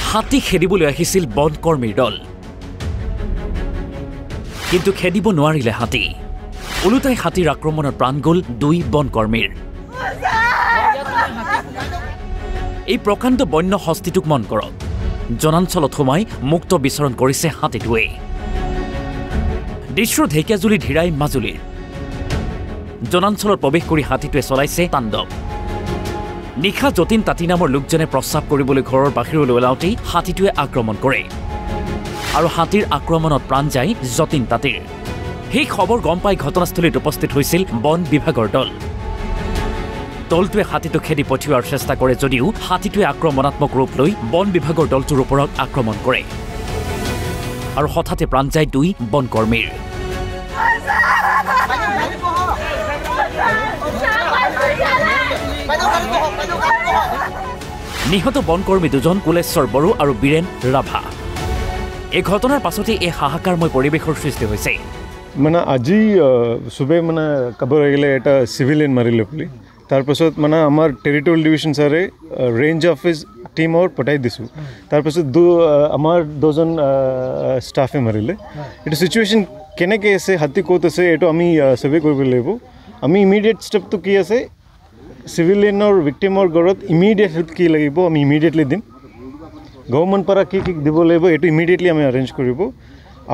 হাতী খেদিবলৈ আহিছিল বনকৰ্মীৰ দল কিন্তু খেদিব নোৱাৰিলে হাতী ওলোটাই হাতীৰ আক্ৰমণত প্ৰাণ গ'ল 2 বনকৰ্মীৰ এই প্ৰকাণ্ড বন্য হস্তিটোক মন কৰক জনাঞ্চলত সোমাই মুক্ত বিচৰণ কৰিছে হাতীটোৱে দৃশ্য ঢেকিয়াজুলি ধিৰাই মাজুলীৰ জনাঞ্চলত প্ৰৱেশ কৰি হাতীটোৱে চলাইছে তাণ্ডৱ নিশা যতীন তাঁতী নামৰ লোকজনে প্ৰস্ৰাৱ কৰিবলৈ ঘৰৰ বাহিৰলৈ ওলাওঁতেই হাতীটোৱে আক্ৰমণ কৰে আৰু হাতীৰ আক্ৰমণত প্ৰাণ যায় যতীন তাঁতীৰ সেই খবৰ গম পাই ঘটনাস্থলীত উপস্থিত হৈছিল বন বিভাগৰ দলটোৱে হাতীটো খেদি পঠিওৱাৰ চেষ্টা কৰে যদিও হাতীটোৱে আক্ৰমণাত্মক ৰূপ লৈ বন বিভাগৰ দলটোৰ ওপৰত আক্ৰমণ কৰে আৰু হঠাতে প্ৰাণ যায় 2 বনকৰ্মীৰ নিহত বনকৰ্মী 2জন কুলেশ্বৰ বড়ো আৰু বীৰেন ৰাভা এই ঘটনাৰ পাছতে এই হাহাকাৰময় পৰিৱেশৰ সৃষ্টি হৈছে মানে আজি সুবে মানে খবৰ আহিলে এটা সিভিলিয়ান মাৰিলে বুলি তাৰপাছত মানে আমাৰ টেৰিটৰিয়েল ডিভিজন ছাৰে ৰেঞ্জ অফিচ টিমৰ পঠাই দিছোঁ তাৰপাছত আমাৰ 2জন ষ্টাফে মাৰিলে এইটো চিটুৱেশ্যন কেনেকৈ আছে হাতী ক'ত আছে এইটো আমি চবেই কৰিব লাগিব আমি ইমিডিয়েট ষ্টেপটো কি আছে সিভিলিয়ানৰ ভিক্টিমৰ ঘৰত ইমিডিয়েট হেল্প কি লাগিব আমি ইমিডিয়েটলি দিম গভৰ্ণমেণ্ট পৰা কি দিব লাগিব এইটো ইমিডিয়েটলি আমি এৰেঞ্জ কৰিব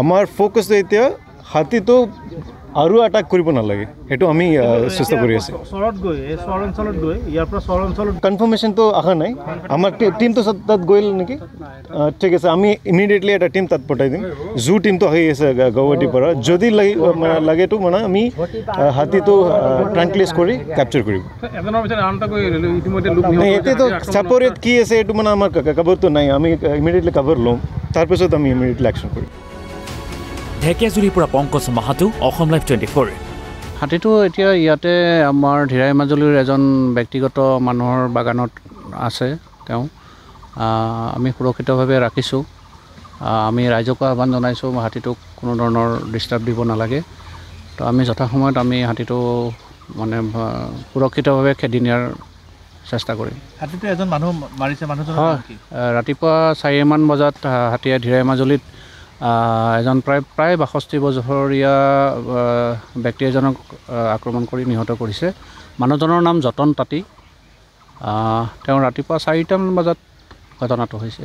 আমাৰ ফ'কাছ এতিয়া হাতীটো আৰু আটাক কৰিব নালাগে সেইটো আমি চেষ্টা কৰি আছোঁ কনফাৰ্মেশ্যনটো অহা নাই আমাৰ টিমটো তাত গৈল নেকি ঠিক আছে আমি ইমিডিয়েটলি এটা টিম তাত পঠাই দিম জু টিমটো আহি আছে গুৱাহাটীৰ পৰা যদি লাগেতো মানে আমি হাতীটো ট্ৰাংকুলাইজ কৰি কেপচাৰ কৰিব এতিয়াতো চাপৰিত কি আছে এইটো মানে আমাৰ খবৰটো নাই আমি ইমিডিয়েটলি খবৰ ল'ম তাৰপিছত আমি ইমিডিয়েটলি একশ্যন কৰিম ঢেকিয়াজুলিৰ পৰা পংকজ মাহাতো অসম লাইভ 24 হাতীটো এতিয়া ইয়াতে আমাৰ ধিৰাই মাজুলীৰ এজন ব্যক্তিগত মানুহৰ বাগানত আছে তেওঁ আমি সুৰক্ষিতভাৱে ৰাখিছোঁ আমি ৰাইজক আহ্বান জনাইছোঁ হাতীটোক কোনো ধৰণৰ ডিষ্টাৰ্ব দিব নালাগে তো আমি যথাসময়ত আমি হাতীটো মানে সুৰক্ষিতভাৱে খেদি নিয়াৰ চেষ্টা কৰিম হাতীটো এজন মানুহ মাৰিছে মানুহজন ৰাতিপুৱা 4মান বজাত হাতীয়ে ধিৰাই মাজুলীত এজন প্ৰায় 62 বছৰীয়া ব্যক্তি এজনক আক্ৰমণ কৰি নিহত কৰিছে মানুহজনৰ নাম যতন তাঁতী তেওঁ ৰাতিপুৱা 4টামান বজাত ঘটনাটো হৈছে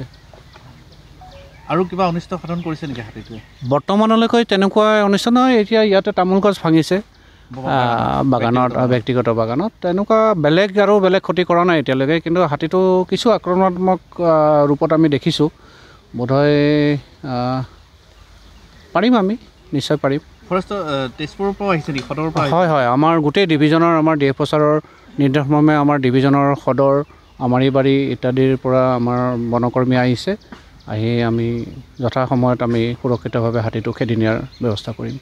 আৰু কিবা অনিষ্ট সাধন কৰিছে নেকি হাতীটোৱে বৰ্তমানলৈকে তেনেকুৱা অনিষ্ট নহয় এতিয়া ইয়াতে তামোল গছ ভাঙিছে বাগানত ব্যক্তিগত বাগানত তেনেকুৱা বেলেগ ক্ষতি কৰা নাই এতিয়ালৈকে কিন্তু হাতীটো কিছু আক্ৰমণাত্মক ৰূপত আমি দেখিছোঁ বোধহয় পাৰিম আমি নিশ্চয় পাৰিম ফৰেষ্ট তেজপুৰৰ পৰা আহিছে নেকি সদৰৰ পৰা হয় আমাৰ গোটেই ডিভিজনৰ আমাৰ ডিএফঅ'ছাৰৰ নিৰ্দেশমৰ্মে আমাৰ ডিভিজনৰ সদৰ আমাৰিবাৰী ইত্যাদিৰ পৰা আমাৰ বনকৰ্মী আহিছে আহি আমি যথাসময়ত আমি সুৰক্ষিতভাৱে হাতীটো খেদি নিয়াৰ ব্যৱস্থা কৰিম